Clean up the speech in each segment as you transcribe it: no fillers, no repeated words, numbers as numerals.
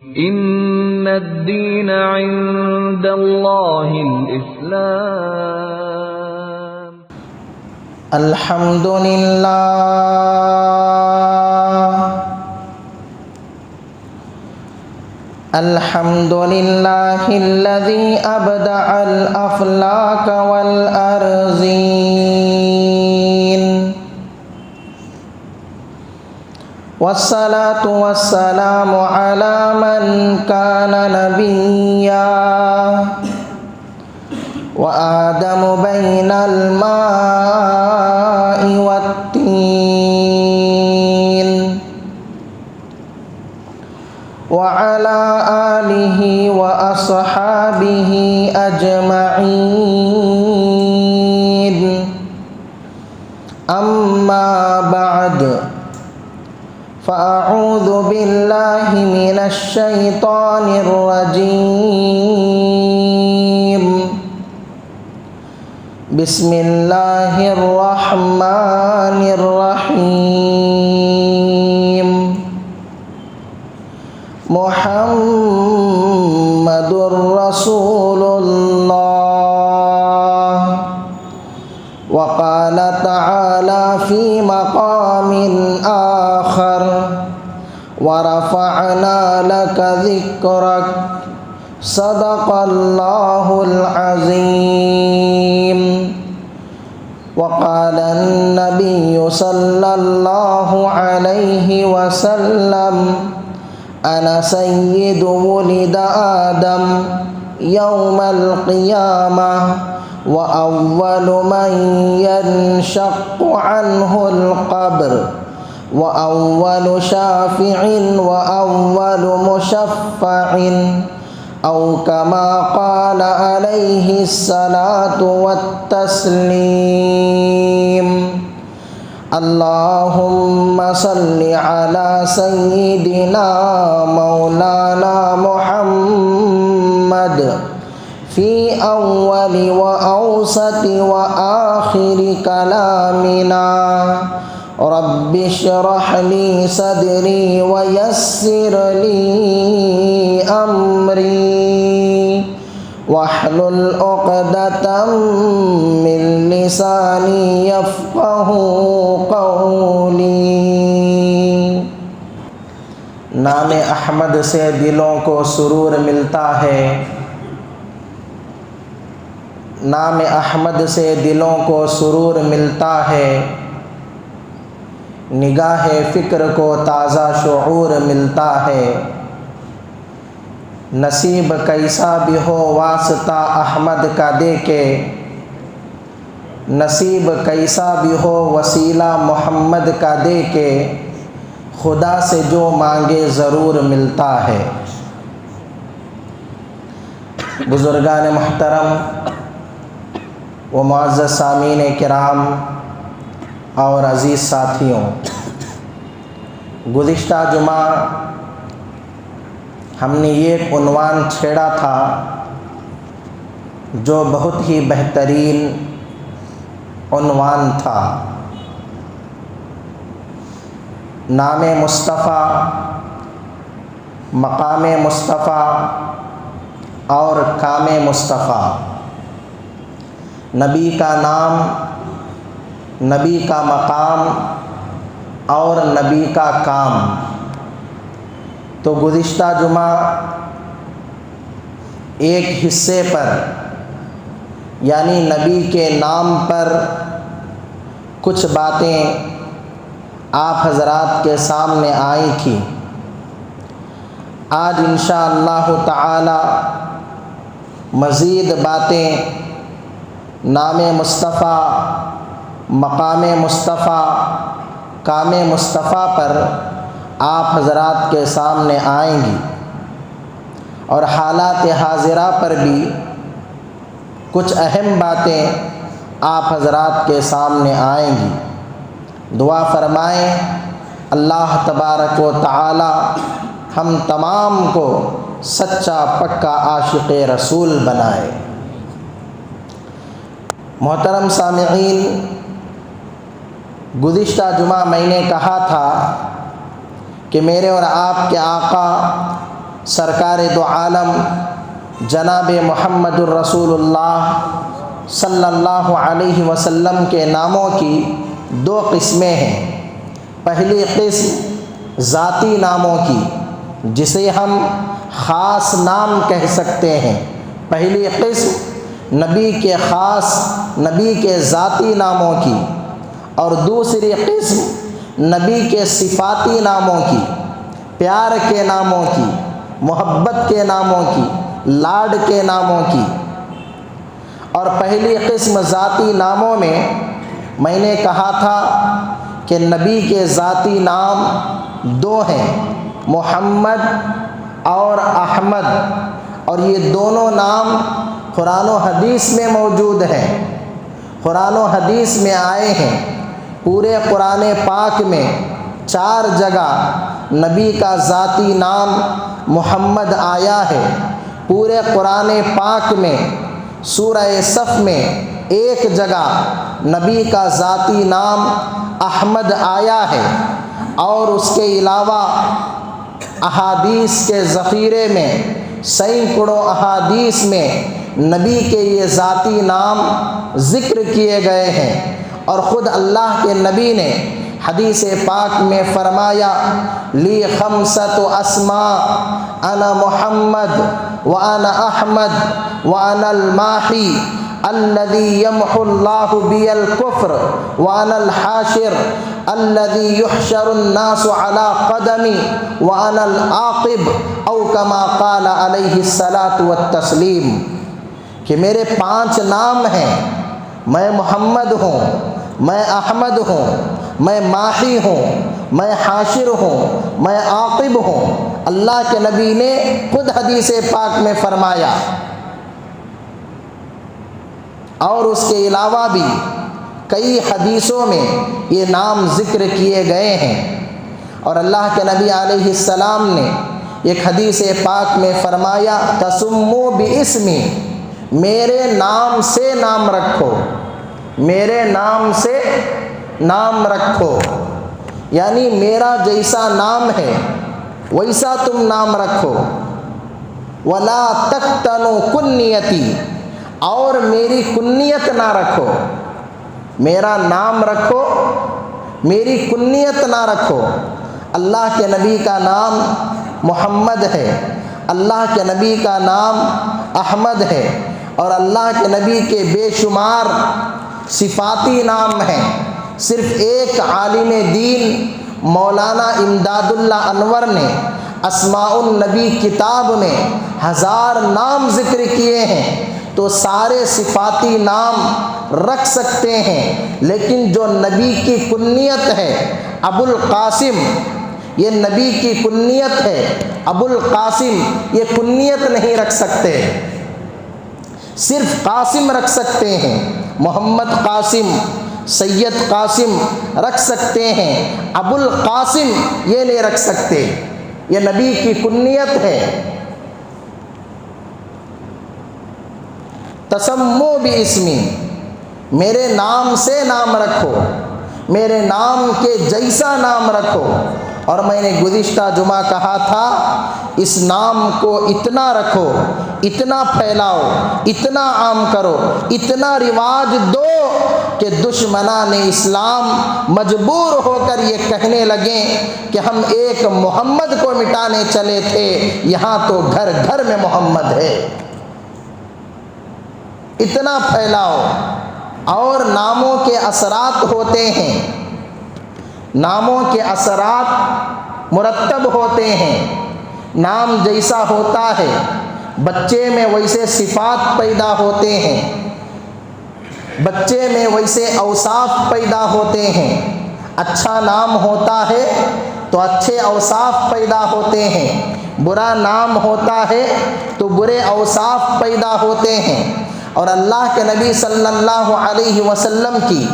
ان الدین عند اللہ الاسلام۔ الحمد للہ الحمد للہ الذی ابدع الافلاک والارضین، والصلاة والسلام علی من کان نبیا وآدم بین الماء والتین، وعلى آلہ واصحابہ اجمعین، اما بعد، فأعوذ باللہ من الشیطان الرجیم، بسم اللہ الرحمن الرحیم، محمد رسول اللہ۔ وقال تعالی فی مقام آخر، ورفعنا لك ذکرک، صدق اللہ العظیم۔ وقال النبی صلی اللہ علیہ وسلم، انا سید ولد آدم یوم القیامہ، وأول من ينشق عنه القبر، وأول شافع وأول مشفع، أو كما قال عليه الصلاة والتسليم۔ اللهم صل على سيدنا مولانا محمد فی اول و اوسط و آخر کلامنا، رب اشرح لی صدری ویسر لی امری، واحلل عقدۃ من لسانی یفقہوا قولی۔ نام احمد سے دلوں کو سرور ملتا ہے، نام احمد سے دلوں کو سرور ملتا ہے، نگاہ فکر کو تازہ شعور ملتا ہے، نصیب کیسا بھی ہو واسطہ احمد کا دے کے، نصیب کیسا بھی ہو وسیلہ محمد کا دے کے، خدا سے جو مانگے ضرور ملتا ہے۔ بزرگان محترم و معزز سامعین کرام اور عزیز ساتھیوں، گزشتہ جمعہ ہم نے یہ عنوان چھیڑا تھا جو بہت ہی بہترین عنوان تھا، نام مصطفیٰ، مقام مصطفیٰ اور کام مصطفیٰ۔ نبی کا نام، نبی کا مقام اور نبی کا کام۔ تو گزشتہ جمعہ ایک حصے پر یعنی نبی کے نام پر کچھ باتیں آپ حضرات کے سامنے آئی تھیں۔ آج انشاءاللہ تعالی مزید باتیں نام مصطفیٰ، مقام مصطفیٰ، کام مصطفیٰ پر آپ حضرات کے سامنے آئیں گی، اور حالات حاضرہ پر بھی کچھ اہم باتیں آپ حضرات کے سامنے آئیں گی۔ دعا فرمائیں اللہ تبارک و تعالی ہم تمام کو سچا پکا عاشق رسول بنائے۔ محترم سامعین، گزشتہ جمعہ میں نے کہا تھا کہ میرے اور آپ کے آقا سرکار دو عالم جناب محمد الرسول اللہ صلی اللہ علیہ وسلم کے ناموں کی دو قسمیں ہیں۔ پہلی قسم ذاتی ناموں کی، جسے ہم خاص نام کہہ سکتے ہیں۔ پہلی قسم نبی کے خاص، نبی کے ذاتی ناموں کی، اور دوسری قسم نبی کے صفاتی ناموں کی، پیار کے ناموں کی، محبت کے ناموں کی، لاڈ کے ناموں کی۔ اور پہلی قسم ذاتی ناموں میں نے کہا تھا کہ نبی کے ذاتی نام دو ہیں، محمد اور احمد، اور یہ دونوں نام قرآن و حدیث میں موجود ہیں، قرآن و حدیث میں آئے ہیں۔ پورے قرآن پاک میں 4 جگہ نبی کا ذاتی نام محمد آیا ہے۔ پورے قرآن پاک میں سورہ صف میں 1 جگہ نبی کا ذاتی نام احمد آیا ہے، اور اس کے علاوہ احادیث کے ذخیرے میں سینکڑوں احادیث میں نبی کے یہ ذاتی نام ذکر کیے گئے ہیں۔ اور خود اللہ کے نبی نے حدیث پاک میں فرمایا، لی خمسۃ اسماء انا محمد وانا احمد وانا الماحی الذی یمحو اللہ بی الکفر وانا الحاشر الذی یحشر الناس علی قدمی وانا العاقب او کما قال علیہ الصلاۃ والتسلیم، کہ میرے 5 نام ہیں، میں محمد ہوں، میں احمد ہوں، میں ماحی ہوں، میں حاشر ہوں، میں عاقب ہوں۔ اللہ کے نبی نے خود حدیث پاک میں فرمایا، اور اس کے علاوہ بھی کئی حدیثوں میں یہ نام ذکر کیے گئے ہیں۔ اور اللہ کے نبی علیہ السلام نے ایک حدیث پاک میں فرمایا، تسموا باسمی، میرے نام سے نام رکھو، میرے نام سے نام رکھو، یعنی میرا جیسا نام ہے ویسا تم نام رکھو۔ ولا تقتنوا کنیتی، اور میری کنیت نہ رکھو، میرا نام رکھو، میری کنیت نہ رکھو۔ اللہ کے نبی کا نام محمد ہے، اللہ کے نبی کا نام احمد ہے، اور اللہ کے نبی کے بے شمار صفاتی نام ہیں۔ صرف ایک عالم دین مولانا امداد اللہ انور نے اسماء النبی کتاب میں 1000 نام ذکر کیے ہیں، تو سارے صفاتی نام رکھ سکتے ہیں، لیکن جو نبی کی کنیت ہے ابو القاسم، یہ نبی کی کنیت ہے، ابو القاسم یہ کنیت نہیں رکھ سکتے، صرف قاسم رکھ سکتے ہیں، محمد قاسم، سید قاسم رکھ سکتے ہیں، ابو القاسم یہ نہیں رکھ سکتے، یہ نبی کی کنیت ہے۔ تسموا باسمی، میرے نام سے نام رکھو، میرے نام کے جیسا نام رکھو۔ اور میں نے گزشتہ جمعہ کہا تھا، اس نام کو اتنا رکھو، اتنا پھیلاؤ، اتنا عام کرو، اتنا رواج دو کہ دشمنان اسلام مجبور ہو کر یہ کہنے لگیں کہ ہم ایک محمد کو مٹانے چلے تھے، یہاں تو گھر گھر میں محمد ہے۔ اتنا پھیلاؤ۔ اور ناموں کے اثرات ہوتے ہیں، ناموں کے اثرات مرتب ہوتے ہیں۔ نام جیسا ہوتا ہے بچے میں ویسے صفات پیدا ہوتے ہیں، بچے میں ویسے اوصاف پیدا ہوتے ہیں۔ اچھا نام ہوتا ہے تو اچھے اوصاف پیدا ہوتے ہیں، برا نام ہوتا ہے تو برے اوصاف پیدا ہوتے ہیں۔ اور اللہ کے نبی صلی اللہ علیہ وسلم کی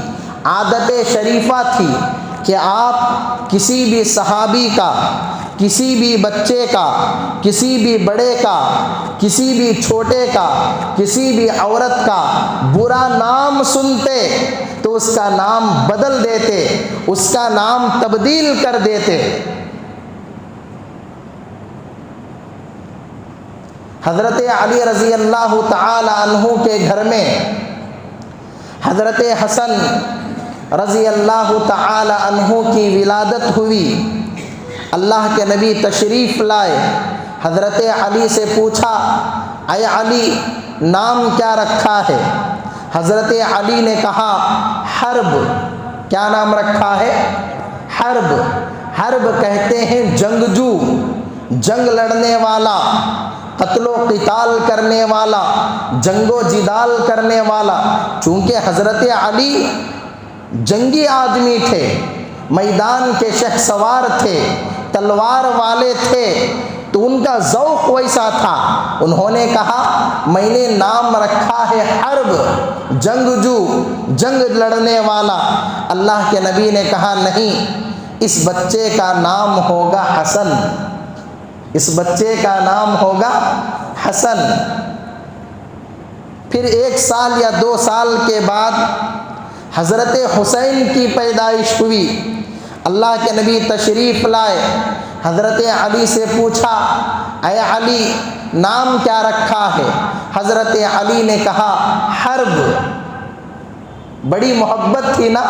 عادت شریفہ تھی کہ آپ کسی بھی صحابی کا، کسی بھی بچے کا، کسی بھی بڑے کا، کسی بھی چھوٹے کا، کسی بھی عورت کا برا نام سنتے تو اس کا نام بدل دیتے، اس کا نام تبدیل کر دیتے۔ حضرت علی رضی اللہ تعالی عنہ کے گھر میں حضرت حسن رضی اللہ تعالی عنہ کی ولادت ہوئی۔ اللہ کے نبی تشریف لائے، حضرت علی سے پوچھا، اے علی نام کیا رکھا ہے؟ حضرت علی نے کہا حرب۔ کیا نام رکھا ہے؟ حرب۔ حرب کہتے ہیں جنگجو، جنگ لڑنے والا، قتل و قتال کرنے والا، جنگ و جدال کرنے والا۔ چونکہ حضرت علی جنگی آدمی تھے، میدان کے شہسوار تھے، تلوار والے تھے، تو ان کا ذوق ویسا تھا۔ انہوں نے کہا میں نے نام رکھا ہے حرب، جنگجو، جنگ لڑنے والا۔ اللہ کے نبی نے کہا نہیں، اس بچے کا نام ہوگا حسن، اس بچے کا نام ہوگا حسن۔ پھر 1 سال یا 2 سال کے بعد حضرت حسین کی پیدائش ہوئی۔ اللہ کے نبی تشریف لائے، حضرت علی سے پوچھا، اے علی نام کیا رکھا ہے؟ حضرت علی نے کہا حرب۔ بڑی محبت تھی نا۔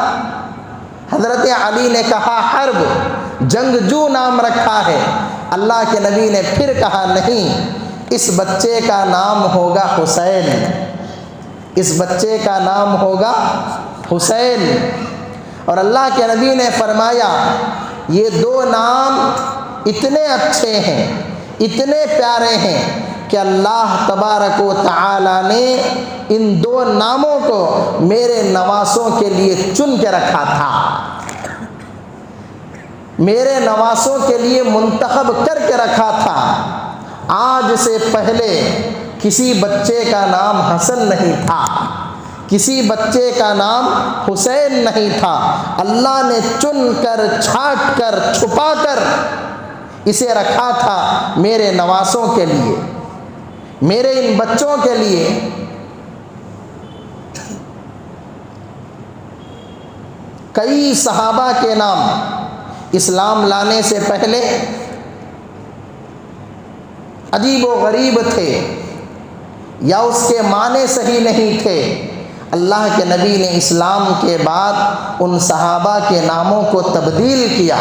حضرت علی نے کہا حرب، جنگجو نام رکھا ہے۔ اللہ کے نبی نے پھر کہا نہیں، اس بچے کا نام ہوگا حسین، اس بچے کا نام ہوگا حسین۔ اور اللہ کے نبی نے فرمایا یہ 2 نام اتنے اچھے ہیں، اتنے پیارے ہیں کہ اللہ تبارک و تعالی نے ان 2 ناموں کو میرے نواسوں کے لیے چن کے رکھا تھا، میرے نواسوں کے لیے منتخب کر کے رکھا تھا۔ آج سے پہلے کسی بچے کا نام حسن نہیں تھا، کسی بچے کا نام حسین نہیں تھا۔ اللہ نے چن کر، چھانٹ کر، چھپا کر اسے رکھا تھا میرے نواسوں کے لیے، میرے ان بچوں کے لیے۔ کئی صحابہ کے نام اسلام لانے سے پہلے عجیب و غریب تھے یا اس کے معنی صحیح نہیں تھے۔ اللہ کے نبی نے اسلام کے بعد ان صحابہ کے ناموں کو تبدیل کیا،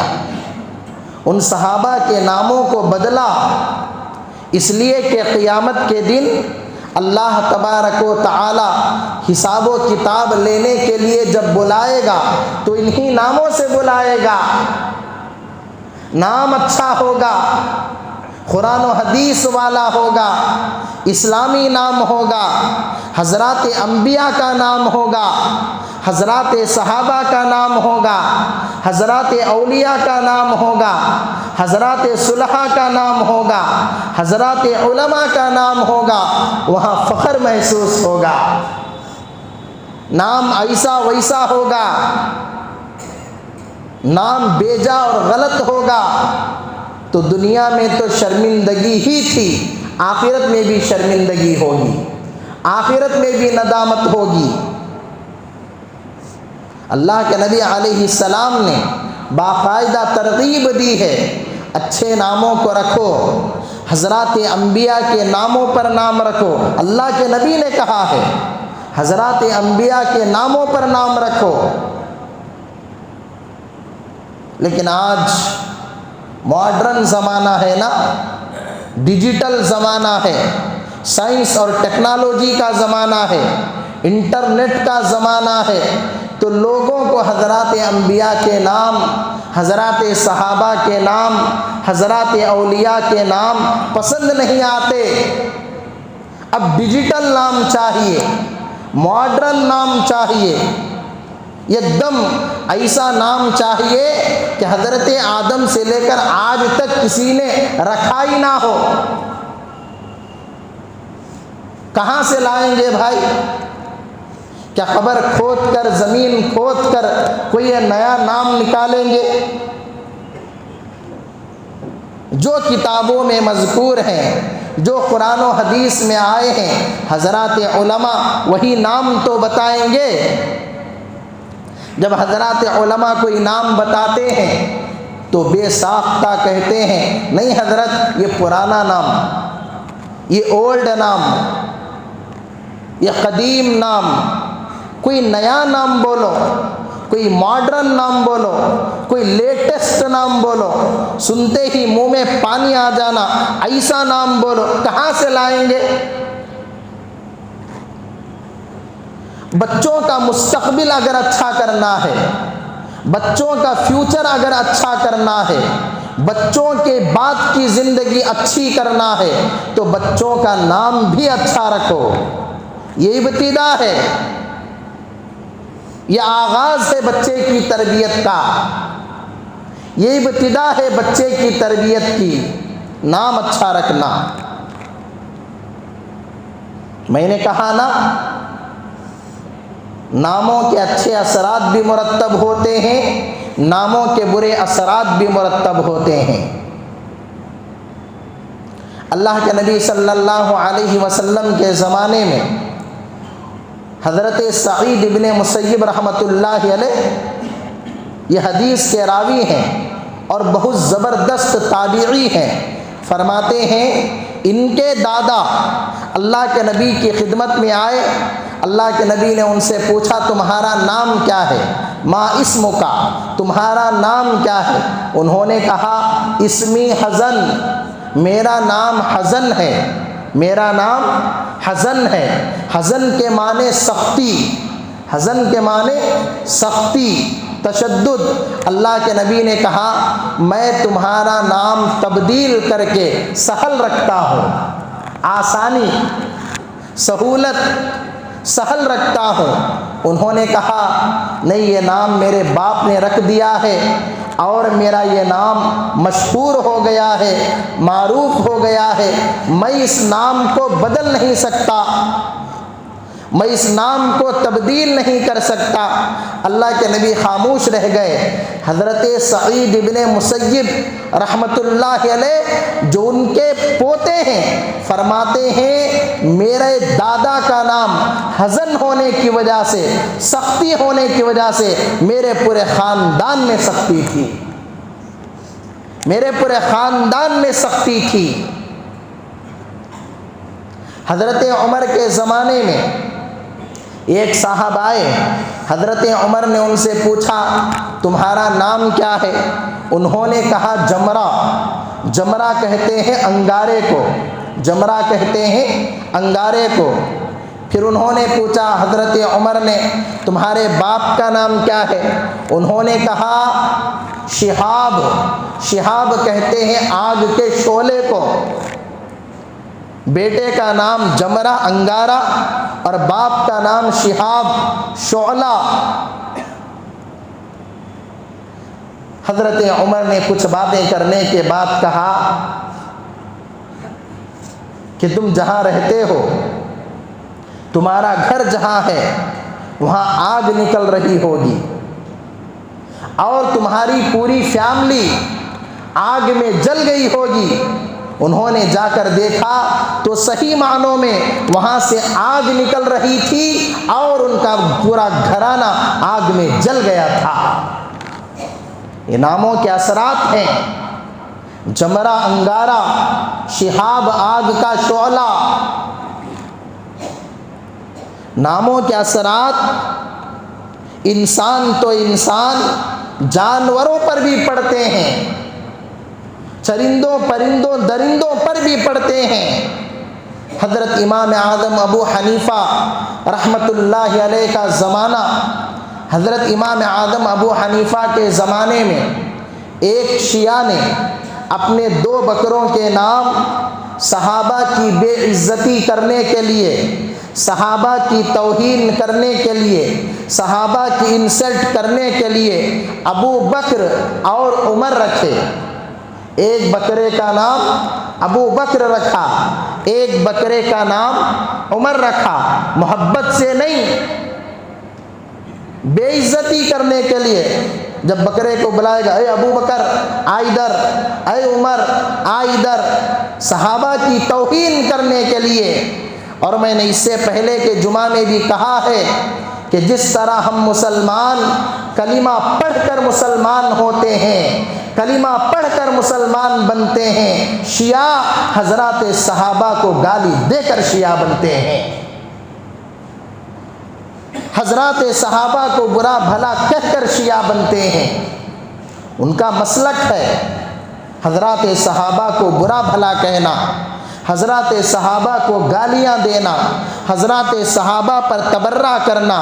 ان صحابہ کے ناموں کو بدلا، اس لیے کہ قیامت کے دن اللہ تبارک و تعالی حساب و کتاب لینے کے لیے جب بلائے گا تو انہی ناموں سے بلائے گا۔ نام اچھا ہوگا، قرآن و حدیث والا ہوگا، اسلامی نام ہوگا، حضرات انبیاء کا نام ہوگا، حضرات صحابہ کا نام ہوگا، حضرات اولیاء کا نام ہوگا، حضرات صلحاء کا نام ہوگا، حضرات علماء کا نام ہوگا۔ وہاں فخر محسوس ہوگا، نام ایسا ویسا ہوگا، نام بیجا اور غلط ہوگا تو دنیا میں تو شرمندگی ہی تھی، آخرت میں بھی شرمندگی ہوگی، آخرت میں بھی ندامت ہوگی۔ اللہ کے نبی علیہ السلام نے باقاعدہ ترغیب دی ہے، اچھے ناموں کو رکھو، حضرات انبیاء کے ناموں پر نام رکھو۔ اللہ کے نبی نے کہا ہے حضرات انبیاء کے ناموں پر نام رکھو۔ لیکن آج ماڈرن زمانہ ہے نا، ڈیجیٹل زمانہ ہے، سائنس اور ٹیکنالوجی کا زمانہ ہے، انٹرنیٹ کا زمانہ ہے، تو لوگوں کو حضرات انبیاء کے نام، حضرات صحابہ کے نام، حضرات اولیاء کے نام پسند نہیں آتے۔ اب ڈیجیٹل نام چاہیے، ماڈرن نام چاہیے، ایک دم ایسا نام چاہیے کہ حضرت آدم سے لے کر آج تک کسی نے رکھا ہی نہ ہو۔ کہاں سے لائیں گے بھائی؟ کیا قبر کھود کر، زمین کھود کر کوئی نیا نام نکالیں گے؟ جو کتابوں میں مذکور ہیں، جو قرآن و حدیث میں آئے ہیں، حضرات علماء وہی نام تو بتائیں گے۔ جب حضرات علماء کوئی نام بتاتے ہیں تو بے ساختہ کہتے ہیں نہیں حضرت یہ پرانا نام، یہ اولڈ نام، یہ قدیم نام، کوئی نیا نام بولو، کوئی ماڈرن نام بولو، کوئی لیٹسٹ نام بولو، سنتے ہی منہ میں پانی آ جانا، ایسا نام بولو، کہاں سے لائیں گے؟ بچوں کا مستقبل اگر اچھا کرنا ہے، بچوں کا فیوچر اگر اچھا کرنا ہے، بچوں کے بعد کی زندگی اچھی کرنا ہے تو بچوں کا نام بھی اچھا رکھو۔ یہ ابتدا ہے، یہ آغاز ہے بچے کی تربیت کا، یہ ابتدا ہے بچے کی تربیت کی، نام اچھا رکھنا۔ میں نے کہا نا، ناموں کے اچھے اثرات بھی مرتب ہوتے ہیں، ناموں کے برے اثرات بھی مرتب ہوتے ہیں۔ اللہ کے نبی صلی اللہ علیہ وسلم کے زمانے میں حضرت سعید ابن مسیب رحمۃ اللہ علیہ یہ حدیث کے راوی ہیں اور بہت زبردست تابعی ہیں، فرماتے ہیں ان کے دادا اللہ کے نبی کی خدمت میں آئے، اللہ کے نبی نے ان سے پوچھا تمہارا نام کیا ہے؟ ما اسم کا، تمہارا نام کیا ہے؟ انہوں نے کہا اسمی حزن، میرا نام حزن ہے، میرا نام حزن ہے۔ حزن کے معنی سختی، حزن کے معنی سختی، تشدد۔ اللہ کے نبی نے کہا میں تمہارا نام تبدیل کر کے سہل رکھتا ہوں، آسانی، سہولت، سہل رکھتا ہوں۔ انہوں نے کہا نہیں، یہ نام میرے باپ نے رکھ دیا ہے اور میرا یہ نام مشہور ہو گیا ہے، معروف ہو گیا ہے، میں اس نام کو بدل نہیں سکتا، میں اس نام کو تبدیل نہیں کر سکتا۔ اللہ کے نبی خاموش رہ گئے۔ حضرت سعید ابن مسیب رحمۃ اللہ علیہ جو ان کے پوتے ہیں فرماتے ہیں میرے دادا کا نام حزن ہونے کی وجہ سے، سختی ہونے کی وجہ سے میرے پورے خاندان میں سختی تھی، میرے پورے خاندان میں سختی تھی۔ حضرت عمر کے زمانے میں ایک صاحب آئے، حضرت عمر نے ان سے پوچھا تمہارا نام کیا ہے؟ انہوں نے کہا جمرہ، جمرہ کہتے ہیں انگارے کو، جمرہ کہتے ہیں انگارے کو۔ پھر انہوں نے پوچھا حضرت عمر نے تمہارے باپ کا نام کیا ہے؟ انہوں نے کہا شہاب، شہاب کہتے ہیں آگ کے شعلے کو۔ بیٹے کا نام جمرہ انگارہ اور باپ کا نام شہاب شعلہ۔ حضرت عمر نے کچھ باتیں کرنے کے بعد کہا کہ تم جہاں رہتے ہو، تمہارا گھر جہاں ہے وہاں آگ نکل رہی ہوگی اور تمہاری پوری فیملی آگ میں جل گئی ہوگی۔ انہوں نے جا کر دیکھا تو صحیح معنوں میں وہاں سے آگ نکل رہی تھی اور ان کا پورا گھرانہ آگ میں جل گیا تھا۔ یہ ناموں کے اثرات ہیں، جمرہ انگارہ، شہاب آگ کا شعلہ۔ ناموں کے اثرات انسان تو انسان، جانوروں پر بھی پڑتے ہیں، چرندوں پرندوں درندوں پر بھی پڑتے ہیں۔ حضرت امام اعظم ابو حنیفہ رحمۃ اللہ علیہ کا زمانہ، حضرت امام اعظم ابو حنیفہ کے زمانے میں ایک شیعہ نے اپنے 2 بکروں کے نام صحابہ کی بے عزتی کرنے کے لیے، صحابہ کی توہین کرنے کے لیے، صحابہ کی انسلٹ کرنے کے لیے ابو بکر اور عمر رکھے۔ ایک بکرے کا نام ابو بکر رکھا، ایک بکرے کا نام عمر رکھا، محبت سے نہیں، بے عزتی کرنے کے لیے۔ جب بکرے کو بلائے گا اے ابو بکر آ ادھر، اے عمر آ ادھر، صحابہ کی توہین کرنے کے لیے۔ اور میں نے اس سے پہلے کے جمعہ میں بھی کہا ہے کہ جس طرح ہم مسلمان کلمہ پڑھ کر مسلمان ہوتے ہیں، کلمہ پڑھ کر مسلمان بنتے ہیں، شیعہ حضرات صحابہ کو گالی دے کر شیعہ بنتے ہیں، حضرات صحابہ کو برا بھلا کہہ کر شیعہ بنتے ہیں۔ ان کا مسلک ہے حضرات صحابہ کو برا بھلا کہنا، حضرات صحابہ کو گالیاں دینا، حضرات صحابہ پر تبرہ کرنا،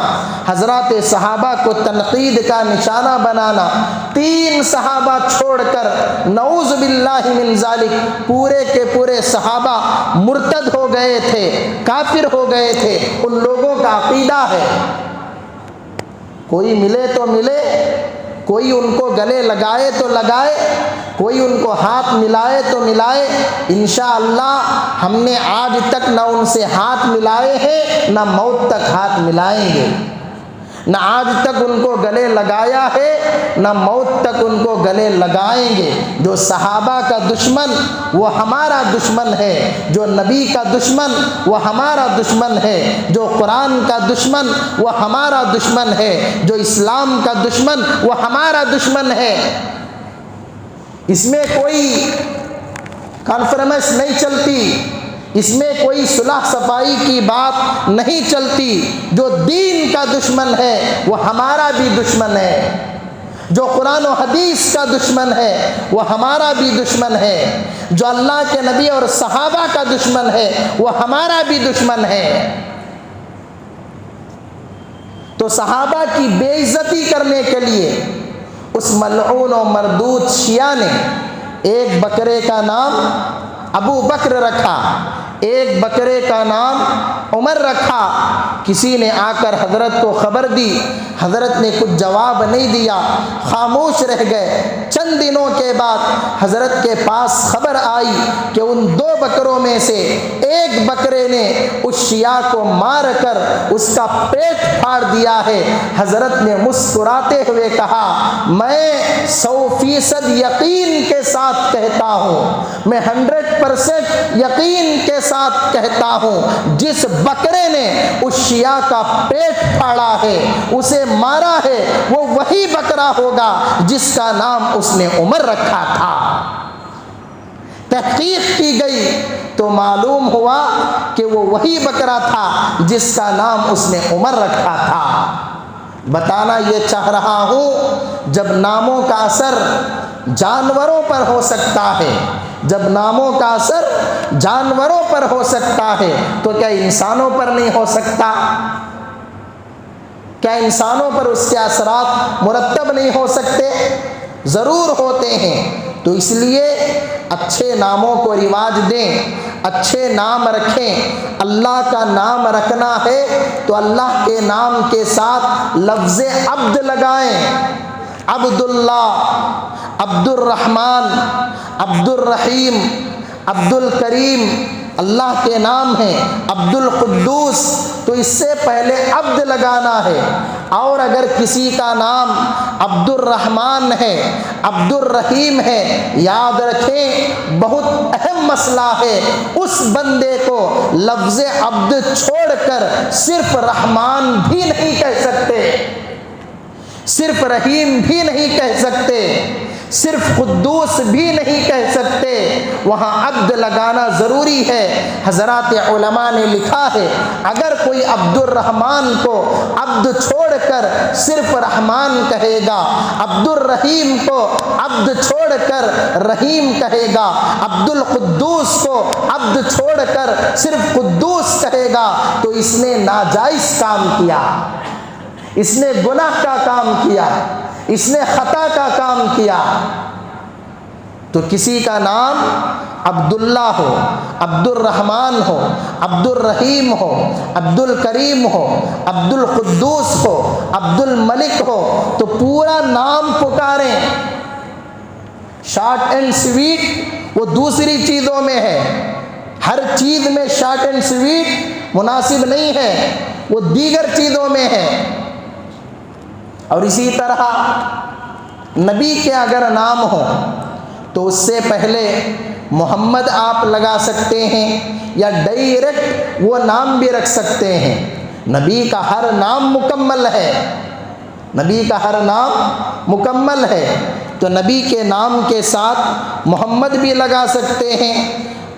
حضرات صحابہ کو تنقید کا نشانہ بنانا۔ 3 صحابہ چھوڑ کر نعوذ باللہ من ذالک پورے کے پورے صحابہ مرتد ہو گئے تھے، کافر ہو گئے تھے۔ ان لوگوں کا عقیدہ ہے کوئی ملے تو ملے، کوئی ان کو گلے لگائے تو لگائے، کوئی ان کو ہاتھ ملائے تو ملائے، انشاءاللہ ہم نے آج تک نہ ان سے ہاتھ ملائے ہیں نہ موت تک ہاتھ ملائیں گے، نہ آج تک ان کو گلے لگایا ہے نہ موت تک ان کو گلے لگائیں گے۔ جو صحابہ کا دشمن وہ ہمارا دشمن ہے، جو نبی کا دشمن وہ ہمارا دشمن ہے، جو قرآن کا دشمن وہ ہمارا دشمن ہے، جو اسلام کا دشمن وہ ہمارا دشمن ہے۔ اس میں کوئی کانفرنس نہیں چلتی، اس میں کوئی صلح صفائی کی بات نہیں چلتی۔ جو دین کا دشمن ہے وہ ہمارا بھی دشمن ہے، جو قرآن و حدیث کا دشمن ہے وہ ہمارا بھی دشمن ہے، جو اللہ کے نبی اور صحابہ کا دشمن ہے وہ ہمارا بھی دشمن ہے۔ تو صحابہ کی بے عزتی کرنے کے لیے اس ملعون و مردود شیعہ نے ایک بکرے کا نام ابو بکر رکھا، ایک بکرے کا نام عمر رکھا۔ کسی نے آ کر حضرت کو خبر دی، حضرت نے کچھ جواب نہیں دیا، خاموش رہ گئے۔ چند دنوں کے بعد حضرت کے پاس خبر آئی کہ ان 2 بکروں میں سے ایک بکرے نے اس شیعہ کو مار کر اس کا پیٹ پھاڑ دیا ہے۔ حضرت نے مسکراتے ہوئے کہا، میں 100% یقین کے ساتھ کہتا ہوں، میں 100% یقین کے ساتھ کہتا ہوں، جس بکرے نے اس شیعہ کا پیٹ پھاڑا ہے، اسے مارا ہے، وہ وہی بکرا ہوگا جس کا نام اس نے عمر رکھا تھا۔ تحقیق کی گئی تو معلوم ہوا کہ وہ وہی بکرا تھا جس کا نام اس نے عمر رکھا تھا۔ بتانا یہ چاہ رہا ہوں، جب ناموں کا اثر جانوروں پر ہو سکتا ہے، جب ناموں کا اثر جانوروں پر ہو سکتا ہے تو کیا انسانوں پر نہیں ہو سکتا؟ کیا انسانوں پر اس کے اثرات مرتب نہیں ہو سکتے؟ ضرور ہوتے ہیں۔ تو اس لیے اچھے ناموں کو رواج دیں، اچھے نام رکھیں۔ اللہ کا نام رکھنا ہے تو اللہ کے نام کے ساتھ لفظ عبد لگائیں، عبداللہ، عبد الرحمن، عبد الرحیم، عبد الکریم اللہ کے نام ہیں، عبد القدوس، تو اس سے پہلے عبد لگانا ہے۔ اور اگر کسی کا نام عبد الرحمن ہے، عبد الرحیم ہے، یاد رکھیں بہت اہم مسئلہ ہے، اس بندے کو لفظ عبد چھوڑ کر صرف رحمان بھی نہیں کہہ سکتے، صرف رحیم بھی نہیں کہہ سکتے، صرف قدوس بھی نہیں کہہ سکتے، وہاں عبد لگانا ضروری ہے۔ حضرات علماء نے لکھا ہے اگر کوئی عبد الرحمن کو عبد چھوڑ کر صرف رحمان کہے گا، عبد الرحیم کو عبد چھوڑ کر رحیم کہے گا، عبد القدوس کو عبد چھوڑ کر صرف قدوس کہے گا، تو اس نے ناجائز کام کیا، اس نے گناہ کا کام کیا، اس نے خطا کا کام کیا۔ تو کسی کا نام عبداللہ ہو، عبد الرحمن ہو، عبد الرحیم ہو، عبد الکریم ہو، عبد القدوس ہو، عبد الملک ہو، تو پورا نام پکاریں۔ شارٹ اینڈ سویٹ وہ دوسری چیزوں میں ہے، ہر چیز میں شارٹ اینڈ سویٹ مناسب نہیں ہے، وہ دیگر چیزوں میں ہے۔ اور اسی طرح نبی کے اگر نام ہو تو اس سے پہلے محمد آپ لگا سکتے ہیں یا ڈائریکٹ وہ نام بھی رکھ سکتے ہیں۔ نبی کا ہر نام مکمل ہے، نبی کا ہر نام مکمل ہے۔ تو نبی کے نام کے ساتھ محمد بھی لگا سکتے ہیں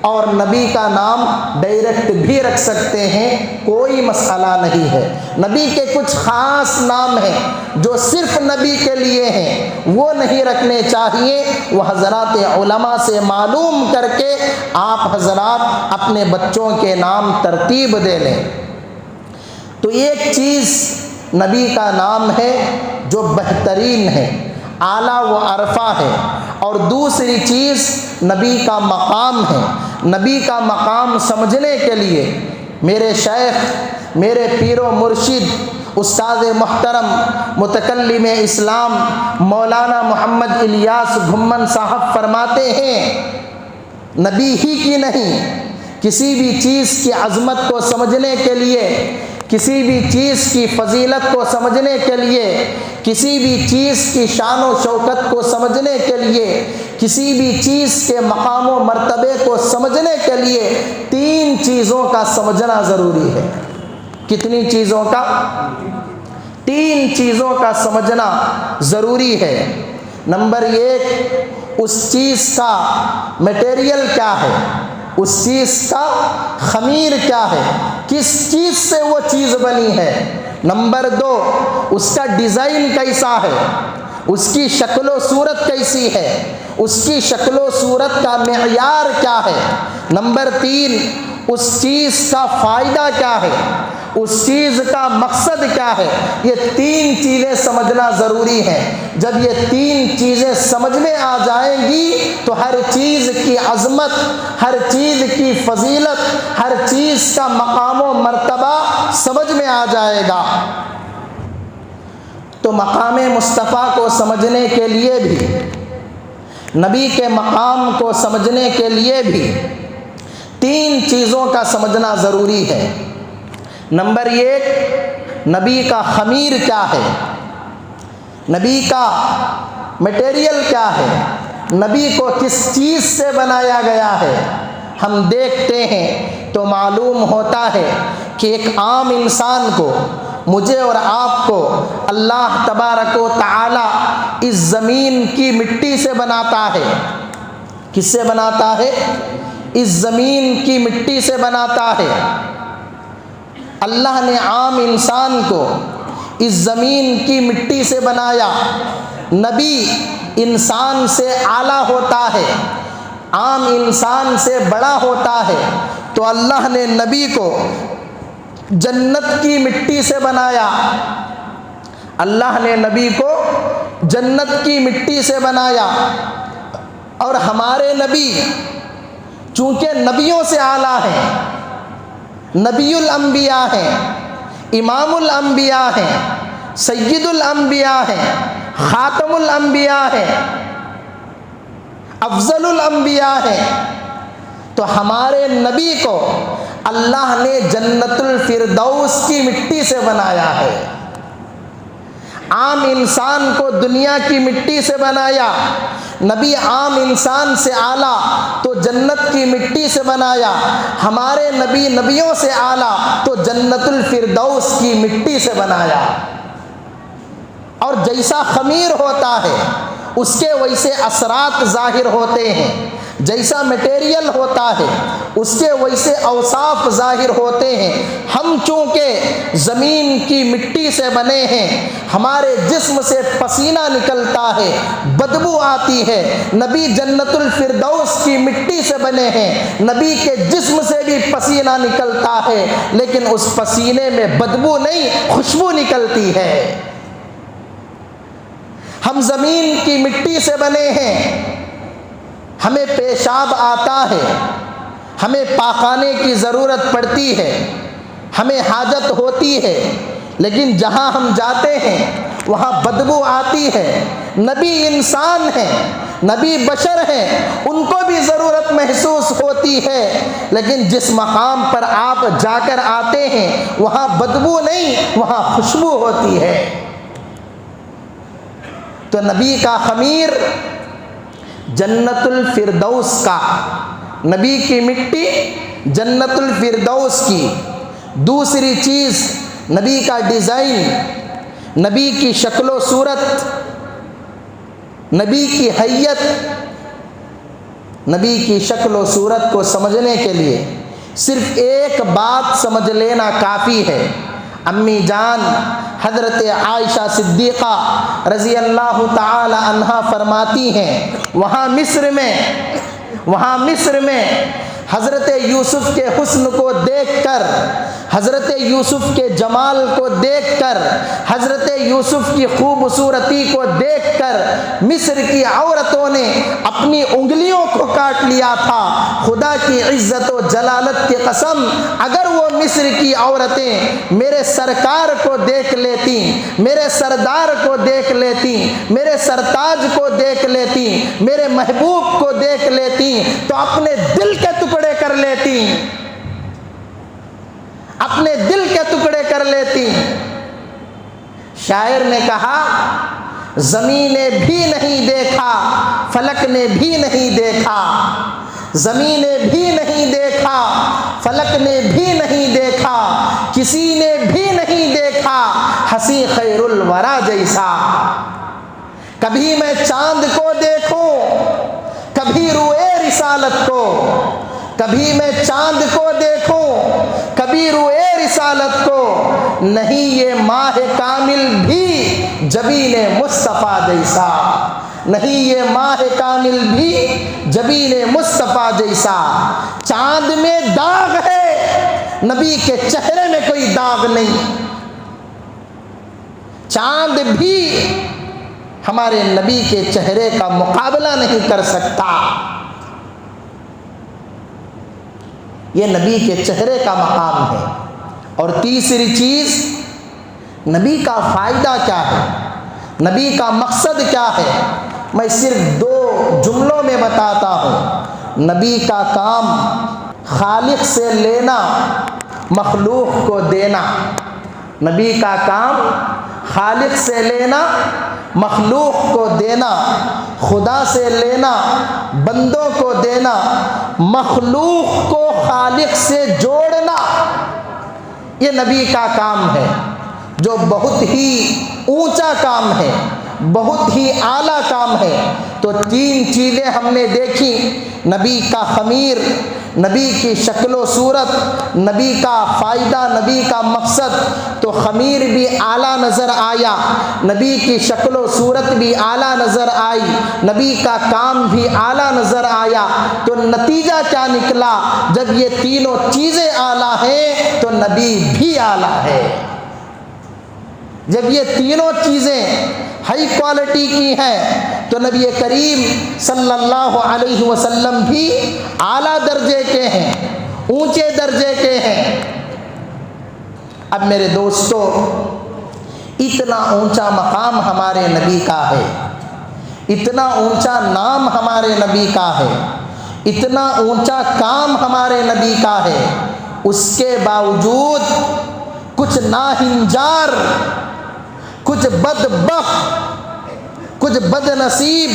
اور نبی کا نام ڈائریکٹ بھی رکھ سکتے ہیں، کوئی مسئلہ نہیں ہے۔ نبی کے کچھ خاص نام ہیں جو صرف نبی کے لیے ہیں، وہ نہیں رکھنے چاہیے، وہ حضرات علماء سے معلوم کر کے آپ حضرات اپنے بچوں کے نام ترتیب دے لیں۔ تو ایک چیز نبی کا نام ہے جو بہترین ہے، اعلیٰ و عرفہ ہے، اور دوسری چیز نبی کا مقام ہے۔ نبی کا مقام سمجھنے کے لیے میرے شیخ، میرے پیر و مرشد، استاد محترم، متکلم اسلام مولانا محمد الیاس گھمن صاحب فرماتے ہیں، نبی ہی کی نہیں، کسی بھی چیز کی عظمت کو سمجھنے کے لیے، کسی بھی چیز کی فضیلت کو سمجھنے کے لیے، کسی بھی چیز کی شان و شوکت کو سمجھنے کے لیے، کسی بھی چیز کے مقام و مرتبے کو سمجھنے کے لیے 3 چیزوں کا سمجھنا ضروری ہے۔ کتنی چیزوں کا؟ 3 چیزوں کا سمجھنا ضروری ہے۔ نمبر 1، اس چیز کا میٹیریل کیا ہے، اس چیز کا خمیر کیا ہے، کس چیز سے وہ چیز بنی ہے۔ نمبر 2، اس کا ڈیزائن کیسا ہے، اس کی شکل و صورت کیسی ہے، اس کی شکل و صورت کا معیار کیا ہے۔ نمبر 3، اس چیز کا فائدہ کیا ہے، اس چیز کا مقصد کیا ہے۔ یہ 3 چیزیں سمجھنا ضروری ہیں۔ جب یہ 3 چیزیں سمجھ میں آ جائیں گی تو ہر چیز کی عظمت، ہر چیز کی فضیلت، ہر چیز کا مقام و مرتبہ سمجھ میں آ جائے گا۔ تو مقام مصطفیٰ کو سمجھنے کے لیے بھی، نبی کے مقام کو سمجھنے کے لیے بھی 3 چیزوں کا سمجھنا ضروری ہے۔ نمبر 1، نبی کا خمیر کیا ہے، نبی کا میٹیریل کیا ہے، نبی کو کس چیز سے بنایا گیا ہے۔ ہم دیکھتے ہیں تو معلوم ہوتا ہے کہ ایک عام انسان کو، مجھے اور آپ کو اللہ تبارک و تعالی اس زمین کی مٹی سے بناتا ہے۔ کس سے بناتا ہے؟ اس زمین کی مٹی سے بناتا ہے۔ اللہ نے عام انسان کو اس زمین کی مٹی سے بنایا۔ نبی انسان سے اعلیٰ ہوتا ہے، عام انسان سے بڑا ہوتا ہے، تو اللہ نے نبی کو جنت کی مٹی سے بنایا۔ اللہ نے نبی کو جنت کی مٹی سے بنایا، اور ہمارے نبی چونکہ نبیوں سے اعلیٰ ہیں، نبی الانبیاء ہیں، امام الانبیاء ہیں، سید الانبیاء ہیں، خاتم الانبیاء ہیں، افضل الانبیاء ہیں، تو ہمارے نبی کو اللہ نے جنت الفردوس کی مٹی سے بنایا ہے۔ عام انسان کو دنیا کی مٹی سے بنایا، نبی عام انسان سے اعلیٰ تو جنت کی مٹی سے بنایا، ہمارے نبی نبیوں سے اعلیٰ تو جنت الفردوس کی مٹی سے بنایا۔ اور جیسا خمیر ہوتا ہے اس کے ویسے اثرات ظاہر ہوتے ہیں، جیسا میٹیریل ہوتا ہے اس کے ویسے اوصاف ظاہر ہوتے ہیں۔ ہم چونکہ زمین کی مٹی سے بنے ہیں، ہمارے جسم سے پسینہ نکلتا ہے، بدبو آتی ہے۔ نبی جنت الفردوس کی مٹی سے بنے ہیں، نبی کے جسم سے بھی پسینہ نکلتا ہے، لیکن اس پسینے میں بدبو نہیں، خوشبو نکلتی ہے۔ ہم زمین کی مٹی سے بنے ہیں، ہمیں پیشاب آتا ہے، ہمیں پاخانے کی ضرورت پڑتی ہے، ہمیں حاجت ہوتی ہے، لیکن جہاں ہم جاتے ہیں وہاں بدبو آتی ہے۔ نبی انسان ہیں، نبی بشر ہیں، ان کو بھی ضرورت محسوس ہوتی ہے، لیکن جس مقام پر آپ جا کر آتے ہیں وہاں بدبو نہیں، وہاں خوشبو ہوتی ہے۔ تو نبی کا خمیر جنت الفردوس کا، نبی کی مٹی جنت الفردوس کی۔ دوسری چیز نبی کا ڈیزائن، نبی کی شکل و صورت، نبی کی حیت، نبی کی شکل و صورت کو سمجھنے کے لیے صرف ایک بات سمجھ لینا کافی ہے۔ امی جان حضرت عائشہ صدیقہ رضی اللہ تعالی عنہا فرماتی ہیں، وہاں مصر میں حضرت یوسف کے حسن کو دیکھ کر، حضرت یوسف کے جمال کو دیکھ کر، حضرت یوسف کی خوبصورتی کو دیکھ کر مصر کی عورتوں نے اپنی انگلیوں کو کاٹ لیا تھا۔ خدا کی عزت و جلالت کی قسم، اگر وہ مصر کی عورتیں میرے سرکار کو دیکھ لیتی، میرے سردار کو دیکھ لیتی، میرے سرتاج کو دیکھ لیتی، میرے محبوب کو دیکھ لیتی تو اپنے دل کے ٹکڑے کر لیتی، اپنے دل کے ٹکڑے کر لیتی۔ شاعر نے کہا، زمین نے بھی نہیں دیکھا، فلک نے بھی نہیں دیکھا، زمین نے بھی نہیں دیکھا، فلک نے بھی نہیں دیکھا، کسی نے بھی نہیں دیکھا ہنسی خیر الورا جیسا۔ کبھی میں چاند کو دیکھوں، کبھی روئے رسالت کو، کبھی میں چاند کو دیکھوں، کبھی روئے رسالت کو، نہیں یہ ماہ کامل بھی جبین مصطفیٰ جیسا، نہیں یہ ماہ کامل بھی جبین مصطفیٰ جیسا۔ چاند میں داغ ہے، نبی کے چہرے میں کوئی داغ نہیں۔ چاند بھی ہمارے نبی کے چہرے کا مقابلہ نہیں کر سکتا۔ یہ نبی کے چہرے کا مقام ہے۔ اور تیسری چیز، نبی کا فائدہ کیا ہے، نبی کا مقصد کیا ہے، میں صرف 2 جملوں میں بتاتا ہوں۔ نبی کا کام خالق سے لینا، مخلوق کو دینا۔ نبی کا کام خالق سے لینا، مخلوق کو دینا، خدا سے لینا، بندوں کو دینا، مخلوق کو خالق سے جوڑنا، یہ نبی کا کام ہے، جو بہت ہی اونچا کام ہے، بہت ہی اعلیٰ کام ہے۔ تو 3 چیزیں ہم نے دیکھی، نبی کا خمیر، نبی کی شکل و صورت، نبی کا فائدہ، نبی کا مقصد۔ تو خمیر بھی اعلیٰ نظر آیا، نبی کی شکل و صورت بھی اعلیٰ نظر آئی، نبی کا کام بھی اعلیٰ نظر آیا۔ تو نتیجہ کیا نکلا؟ جب یہ تینوں چیزیں اعلیٰ ہیں تو نبی بھی اعلیٰ ہے۔ جب یہ تینوں چیزیں ہائی کوالٹی کی ہیں تو نبی کریم صلی اللہ علیہ وسلم بھی اعلیٰ درجے کے ہیں، اونچے درجے کے ہیں۔ اب میرے دوستو، اتنا اونچا مقام ہمارے نبی کا ہے، اتنا اونچا نام ہمارے نبی کا ہے، اتنا اونچا کام ہمارے نبی کا ہے، اس کے باوجود کچھ ناہنجار، کچھ بدبخت، کچھ بد نصیب،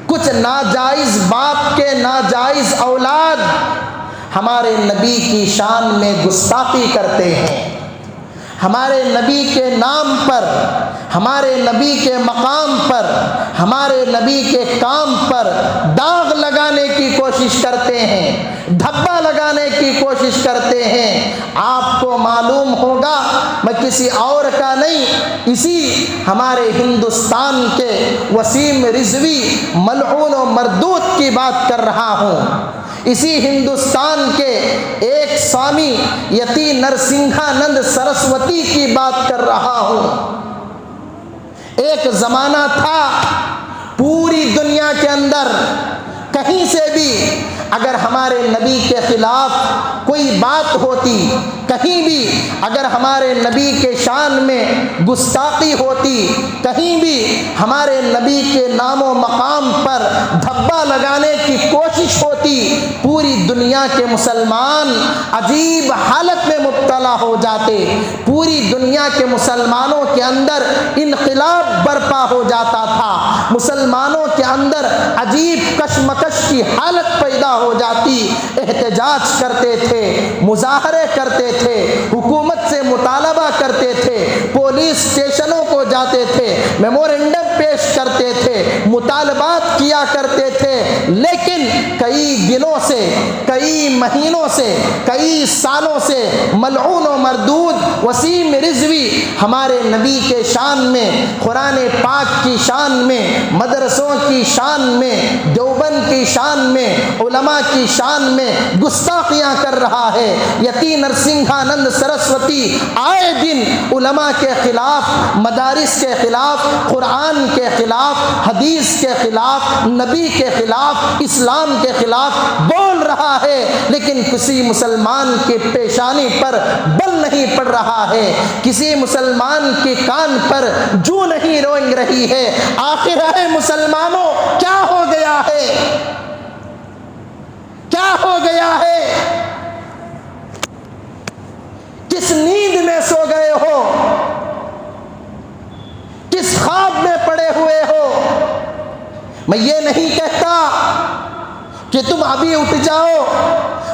کچھ ناجائز باپ کے ناجائز اولاد ہمارے نبی کی شان میں گستاخی کرتے ہیں، ہمارے نبی کے نام پر، ہمارے نبی کے مقام پر، ہمارے نبی کے کام پر داغ لگانے کی کوشش کرتے ہیں، دھبا لگانے کی کوشش کرتے ہیں۔ آپ کو معلوم ہوگا، میں کسی اور کا نہیں، اسی ہمارے ہندوستان کے وسیم رضوی ملعون و مردود کی بات کر رہا ہوں، اسی ہندوستان کے ایک سوامی یتی نرسنگھانند سرسوتی کی بات کر رہا ہوں۔ ایک زمانہ تھا پوری دنیا کے اندر کہیں سے بھی اگر ہمارے نبی کے خلاف کوئی بات ہوتی، کہیں بھی اگر ہمارے نبی کے شان میں گستاخی ہوتی، کہیں بھی ہمارے نبی کے نام و مقام پر دھبا لگانے کی کوشش ہوتی، پوری دنیا کے مسلمان عجیب حالت میں مبتلا ہو جاتے، پوری دنیا کے مسلمانوں کے اندر انقلاب برپا ہو جاتا تھا، مسلمانوں کے اندر عجیب کشمکش کی حالت پیدا پیدا ہو جاتی، احتجاج کرتے تھے، مظاہرے کرتے تھے، حکومت سے مطالبہ کرتے تھے، پولیس اسٹیشنوں کو جاتے تھے، میمورنڈم پیش کرتے تھے، مطالبات کیا کرتے تھے، لیکن کئی دنوں سے، کئی مہینوں سے، کئی سالوں سے ملعون و مردود وسیم رضوی ہمارے نبی کے شان میں، قرآن پاک کی شان میں، مدرسوں کی شان میں، دیوبند کی شان میں، علماء کی شان میں گستاخیاں کر رہا ہے۔ یتی نرسنگھانند سرسوتی آئے دن علماء کے خلاف، مدارس کے خلاف، قرآن کے خلاف، حدیث کے خلاف، نبی کے خلاف، اسلام کے خلاف بول رہا ہے، لیکن کسی مسلمان کی پیشانی پر بل نہیں پڑ رہا ہے، کسی مسلمان کے کان پر جو نہیں رونگ رہی ہے۔ آخر ہے مسلمانوں، کیا ہو گیا ہے؟ کیا ہو گیا ہے؟ کس نیند میں سو گئے ہو؟ کس خواب میں پڑے ہوئے ہو؟ میں یہ نہیں کہتا کہ تم ابھی اٹھ جاؤ،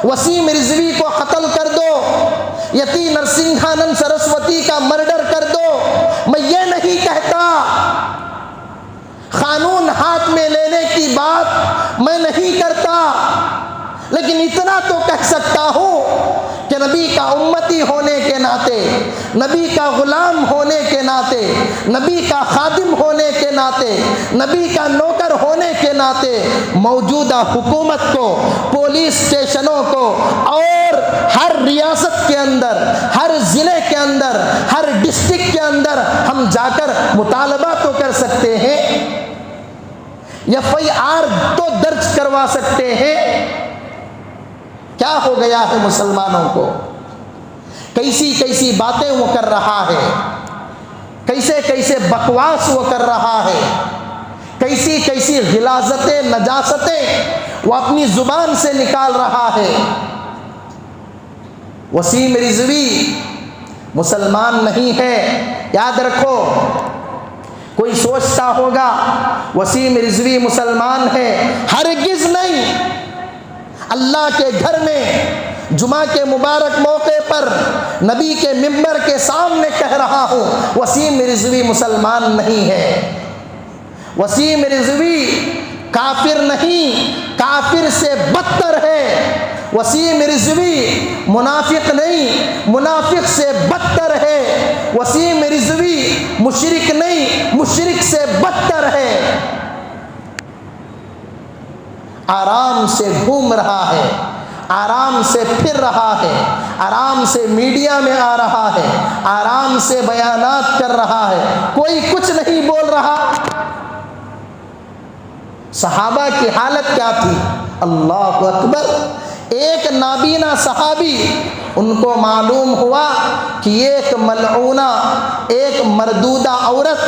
وسیم رضوی کو قتل کر دو، یتی نرسنگھانند سرسوتی کا مرڈر کر دو، میں یہ نہیں کہتا، قانون ہاتھ میں لینے کی بات میں نہیں کرتا، لیکن اتنا تو کہہ سکتا ہوں کہ نبی کا امتی ہونے کے ناطے، نبی کا غلام ہونے کے ناطے، نبی کا خادم ہونے کے ناطے، نبی کا نوکر ہونے کے ناطے موجودہ حکومت کو، پولیس اسٹیشنوں کو، اور ہر ریاست کے اندر، ہر ضلع کے اندر، ہر ڈسٹرکٹ کے اندر ہم جا کر مطالبہ تو کر سکتے ہیں، FIR تو درج کروا سکتے ہیں۔ کیا ہو گیا ہے مسلمانوں کو؟ کیسی کیسی باتیں وہ کر رہا ہے، کیسے کیسے بکواس وہ کر رہا ہے، کیسی کیسی غلاظتیں، نجاستیں وہ اپنی زبان سے نکال رہا ہے۔ وسیم رضوی مسلمان نہیں ہے، یاد رکھو۔ کوئی سوچتا ہوگا وسیم رضوی مسلمان ہے، ہرگز نہیں۔ اللہ کے گھر میں جمعہ کے مبارک موقع پر نبی کے ممبر کے سامنے کہہ رہا ہوں، وسیم رضوی مسلمان نہیں ہے۔ وسیم رضوی کافر نہیں، کافر سے بدتر ہے۔ وسیم رضوی منافق نہیں، منافق سے بدتر ہے۔ وسیم رضوی مشرک نہیں، مشرک سے بدتر ہے۔ آرام سے گھوم رہا ہے، آرام سے پھر رہا ہے، آرام سے میڈیا میں آ رہا ہے، آرام سے بیانات کر رہا ہے، کوئی کچھ نہیں بول رہا۔ صحابہ کی حالت کیا تھی؟ اللہ اکبر! ایک نابینا صحابی، ان کو معلوم ہوا کہ ایک ملعونہ، ایک مردودہ عورت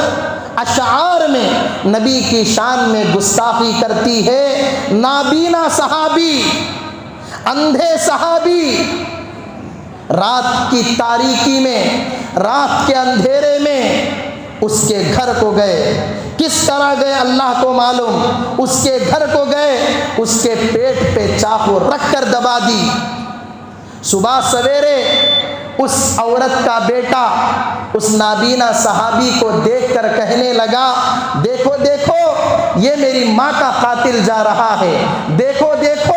اشعار میں نبی کی شان میں گستاخی کرتی ہے۔ نابینا صحابی، اندھے صحابی، رات کی تاریکی میں، رات کے اندھیرے میں اس کے گھر کو گئے۔ کس طرح گئے اللہ کو معلوم، اس کے گھر کو گئے، اس کے پیٹ پہ چاقو رکھ کر دبا دی۔ صبح سویرے اس عورت کا بیٹا اس نابینا صحابی کو دیکھ کر کہنے لگا، دیکھو دیکھو یہ میری ماں کا قاتل جا رہا ہے، دیکھو دیکھو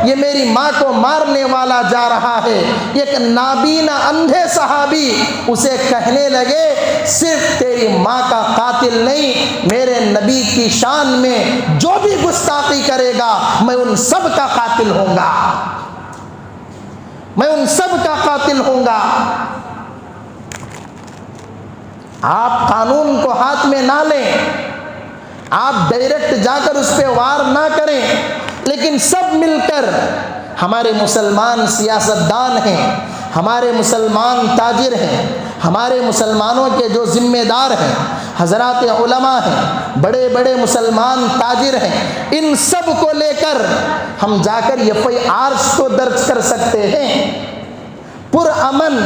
یہ میری ماں کو مارنے والا جا رہا ہے۔ ایک نابینا اندھے صحابی اسے کہنے لگے، صرف تیری ماں کا قاتل نہیں، میرے نبی کی شان میں جو بھی گستاخی کرے گا میں ان سب کا قاتل ہوں گا، میں ان سب کا قاتل ہوں گا۔ آپ قانون کو ہاتھ میں نہ لیں، آپ ڈائریکٹ جا کر اس پہ وار نہ کریں، لیکن سب مل کر، ہمارے مسلمان سیاستدان ہیں، ہمارے مسلمان تاجر ہیں، ہمارے مسلمانوں کے جو ذمہ دار ہیں، حضرات علماء ہیں، بڑے بڑے مسلمان تاجر ہیں، ان سب کو لے کر ہم جا کر FIR تو درج کر سکتے ہیں، پرامن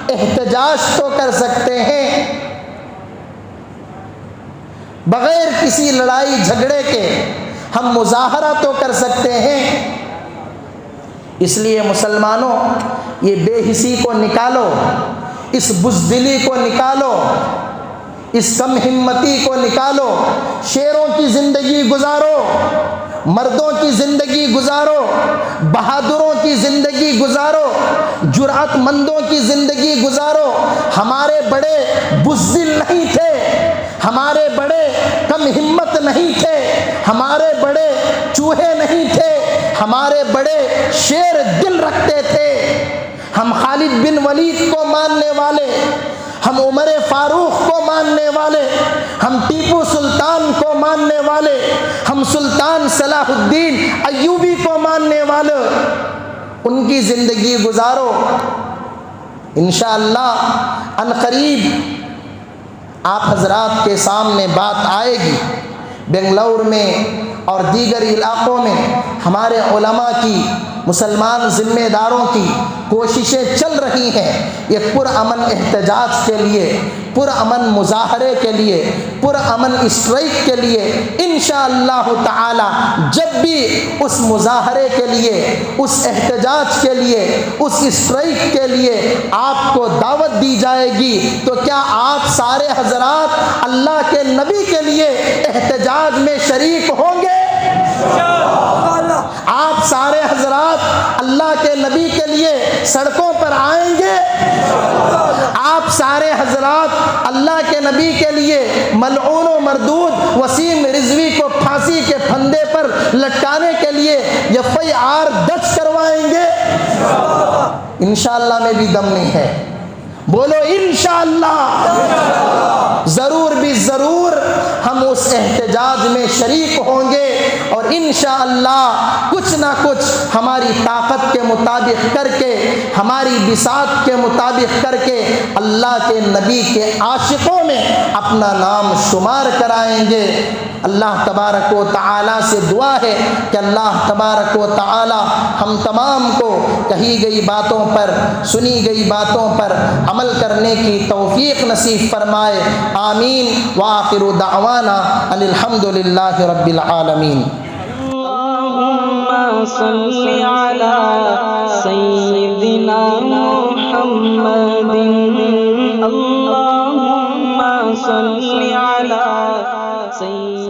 احتجاج تو کر سکتے ہیں، بغیر کسی لڑائی جھگڑے کے ہم مظاہرہ تو کر سکتے ہیں، اس لیے مسلمانوں، یہ بے حسی کو نکالو، اس بزدلی کو نکالو، اس کم ہمتی کو نکالو، شیروں کی زندگی گزارو، مردوں کی زندگی گزارو، بہادروں کی زندگی گزارو، جرأت مندوں کی زندگی گزارو۔ ہمارے بڑے بزدل نہیں تھے، ہمارے بڑے کم ہمت نہیں تھے، ہمارے بڑے چوہے نہیں تھے، ہمارے بڑے شیر دل رکھتے تھے۔ ہم خالد بن ولید کو ماننے والے، ہم عمر فاروق کو ماننے والے، ہم ٹیپو سلطان کو ماننے والے، ہم سلطان صلاح الدین ایوبی کو ماننے والے، ان کی زندگی گزارو۔ انشاءاللہ عنقریب آپ حضرات کے سامنے بات آئے گی۔ بنگلور میں اور دیگر علاقوں میں ہمارے علماء کی، مسلمان ذمہ داروں کی کوششیں چل رہی ہیں، یہ پرامن احتجاج کے لیے، پرامن مظاہرے کے لیے، پرامن اسٹرائک کے لیے۔ انشاءاللہ تعالی جب بھی اس مظاہرے کے لیے، اس احتجاج کے لیے، اس اسٹرائک کے لیے آپ کو دعوت دی جائے گی تو کیا آپ سارے حضرات اللہ کے نبی کے لیے احتجاج میں شریک ہوں گے؟ آپ سارے حضرات اللہ کے نبی کے لیے سڑکوں پر آئیں گے؟ آپ سارے حضرات اللہ کے نبی کے لیے ملعون و مردود وسیم رضوی کو پھانسی کے پھندے پر لٹکانے کے لیے FIR درج کروائیں گے؟ انشاءاللہ میں بھی دم نہیں ہے، بولو انشاءاللہ۔ ضرور بھی ضرور ہم اس احتجاج میں شریک ہوں گے، اور انشاءاللہ کچھ نہ کچھ ہماری طاقت کے مطابق کر کے، ہماری بساط کے مطابق کر کے اللہ کے نبی کے عاشقوں میں اپنا نام شمار کرائیں گے۔ اللہ تبارک و تعالی سے دعا ہے کہ اللہ تبارک و تعالی ہم تمام کو کہی گئی باتوں پر، سنی گئی باتوں پر عمل کرنے کی توفیق نصیب فرمائے۔ آمین۔ وآخر دعوانا ان الحمد للہ رب العالمین۔ اللهم صل على سيدنا محمد، اللهم صل على سيدنا